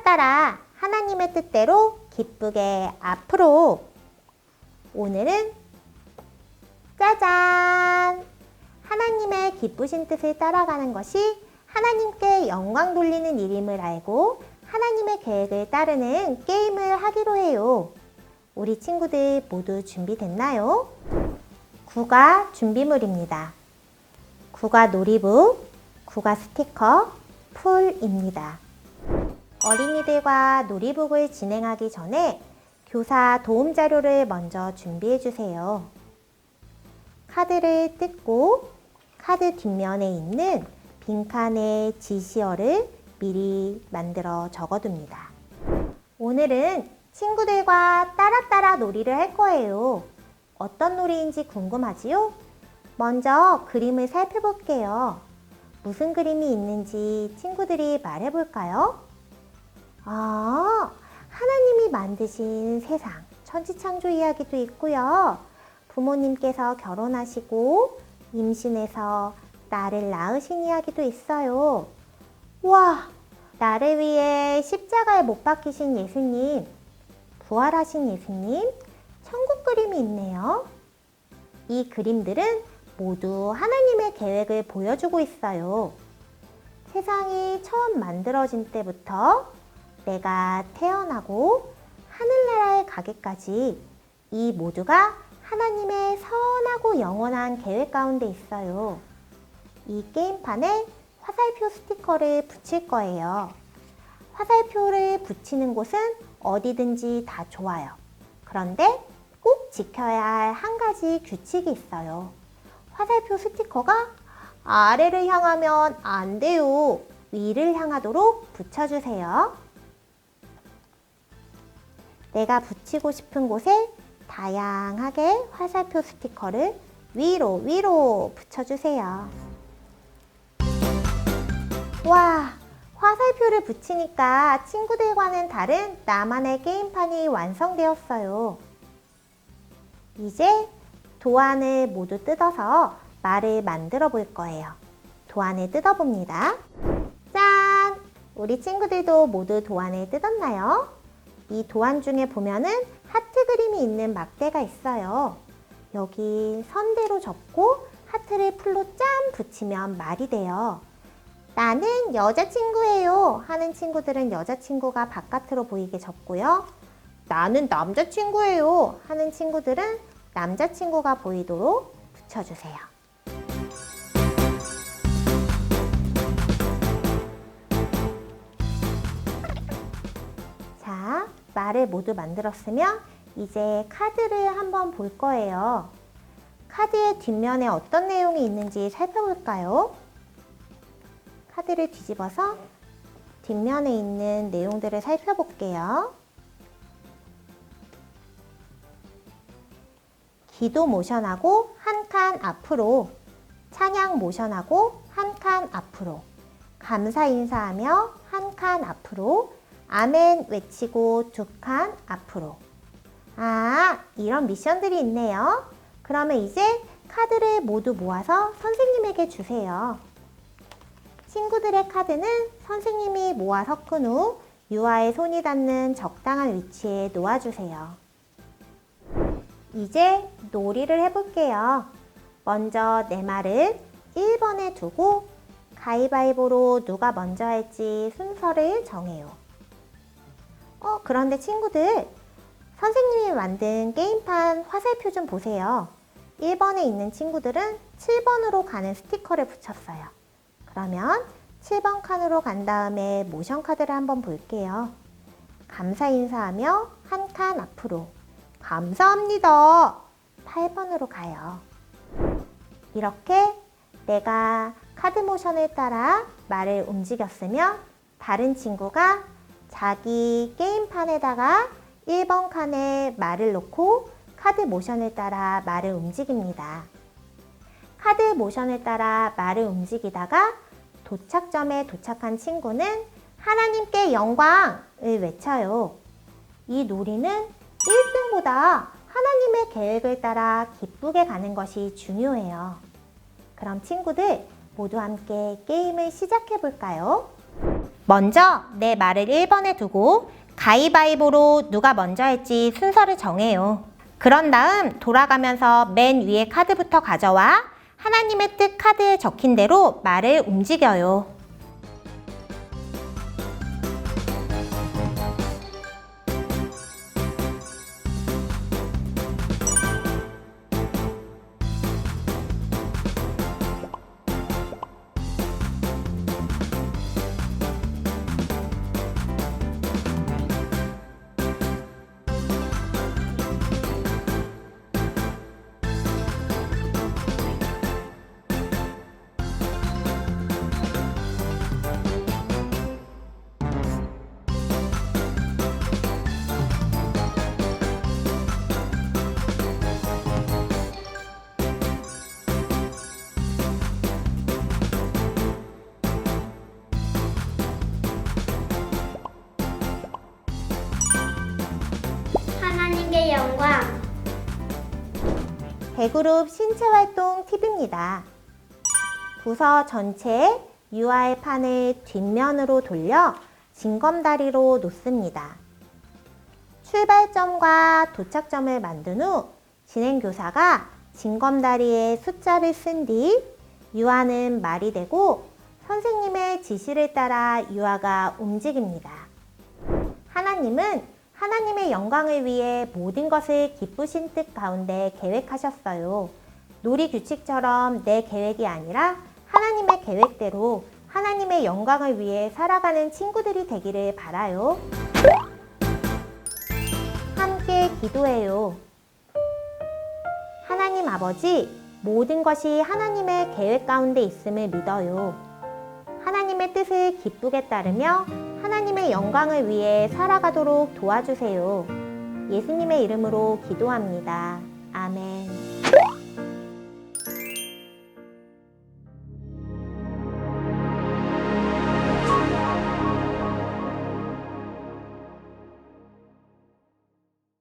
따라 하나님의 뜻대로 기쁘게 앞으로. 오늘은 짜잔! 하나님의 기쁘신 뜻을 따라가는 것이 하나님께 영광 돌리는 일임을 알고 하나님의 계획을 따르는 게임을 하기로 해요. 우리 친구들 모두 준비됐나요? 구가 준비물입니다. 구가 놀이북, 구가 스티커, 풀입니다. 어린이들과 놀이북을 진행하기 전에 교사 도움 자료를 먼저 준비해 주세요. 카드를 뜯고 카드 뒷면에 있는 빈칸에 지시어를 미리 만들어 적어둡니다. 오늘은 친구들과 따라 놀이를 할 거예요. 어떤 놀이인지 궁금하지요? 먼저 그림을 살펴볼게요. 무슨 그림이 있는지 친구들이 말해볼까요? 하나님이 만드신 세상, 천지창조 이야기도 있고요. 부모님께서 결혼하시고 임신해서 나를 낳으신 이야기도 있어요. 와, 나를 위해 십자가에 못 박히신 예수님, 부활하신 예수님, 천국 그림이 있네요. 이 그림들은 모두 하나님의 계획을 보여주고 있어요. 세상이 처음 만들어진 때부터 내가 태어나고 하늘나라에 가기까지 이 모두가 하나님의 선하고 영원한 계획 가운데 있어요. 이 게임판에 화살표 스티커를 붙일 거예요. 화살표를 붙이는 곳은 어디든지 다 좋아요. 그런데 꼭 지켜야 할 한 가지 규칙이 있어요. 화살표 스티커가 아래를 향하면 안 돼요. 위를 향하도록 붙여주세요. 내가 붙이고 싶은 곳에 다양하게 화살표 스티커를 위로 붙여주세요. 와, 화살표를 붙이니까 친구들과는 다른 나만의 게임판이 완성되었어요. 이제 도안을 모두 뜯어서 말을 만들어 볼 거예요. 도안을 뜯어봅니다. 짠! 우리 친구들도 모두 도안을 뜯었나요? 이 도안 중에 보면은 하트 그림이 있는 막대가 있어요. 여기 선대로 접고 하트를 풀로 짠 붙이면 말이 돼요. 나는 여자친구예요 하는 친구들은 여자친구가 바깥으로 보이게 접고요. 나는 남자친구예요 하는 친구들은 남자친구가 보이도록 붙여주세요. 자, 말을 모두 만들었으면 이제 카드를 한번 볼 거예요. 카드의 뒷면에 어떤 내용이 있는지 살펴볼까요? 카드를 뒤집어서 뒷면에 있는 내용들을 살펴볼게요. 기도 모션하고 한 칸 앞으로, 찬양 모션하고 한 칸 앞으로, 감사 인사하며 한 칸 앞으로, 아멘 외치고 두 칸 앞으로. 이런 미션들이 있네요. 그러면 이제 카드를 모두 모아서 선생님에게 주세요. 친구들의 카드는 선생님이 모아 섞은 후 유아의 손이 닿는 적당한 위치에 놓아주세요. 이제 놀이를 해볼게요. 먼저 내 말을 1번에 두고 가위바위보로 누가 먼저 할지 순서를 정해요. 그런데 친구들, 선생님이 만든 게임판 화살표 좀 보세요. 1번에 있는 친구들은 7번으로 가는 스티커를 붙였어요. 그러면 7번 칸으로 간 다음에 모션 카드를 한번 볼게요. 감사 인사하며 한 칸 앞으로, 감사합니다. 8번으로 가요. 이렇게 내가 카드 모션을 따라 말을 움직였으면 다른 친구가 자기 게임판에다가 1번 칸에 말을 놓고 카드 모션을 따라 말을 움직입니다. 카드 모션을 따라 말을 움직이다가 도착점에 도착한 친구는 하나님께 영광을 외쳐요. 이 놀이는 1등보다 하나님의 계획을 따라 기쁘게 가는 것이 중요해요. 그럼 친구들 모두 함께 게임을 시작해 볼까요? 먼저 내 말을 1번에 두고 가위바위보로 누가 먼저 할지 순서를 정해요. 그런 다음 돌아가면서 맨 위에 카드부터 가져와 하나님의 뜻 카드에 적힌 대로 말을 움직여요. 하나님께 영광. 대그룹 신체활동 팁입니다. 부서 전체에 UR 판을 뒷면으로 돌려 징검다리로 놓습니다. 출발점과 도착점을 만든 후 진행교사가 징검다리에 숫자를 쓴 뒤 유아는 말이 되고 선생님의 지시를 따라 유아가 움직입니다. 하나님은 하나님의 영광을 위해 모든 것을 기쁘신 뜻 가운데 계획하셨어요. 놀이 규칙처럼 내 계획이 아니라 하나님의 계획대로 하나님의 영광을 위해 살아가는 친구들이 되기를 바라요. 함께 기도해요. 하나님 아버지, 모든 것이 하나님의 계획 가운데 있음을 믿어요. 하나님의 뜻을 기쁘게 따르며 하나님의 영광을 위해 살아가도록 도와주세요. 예수님의 이름으로 기도합니다. 아멘.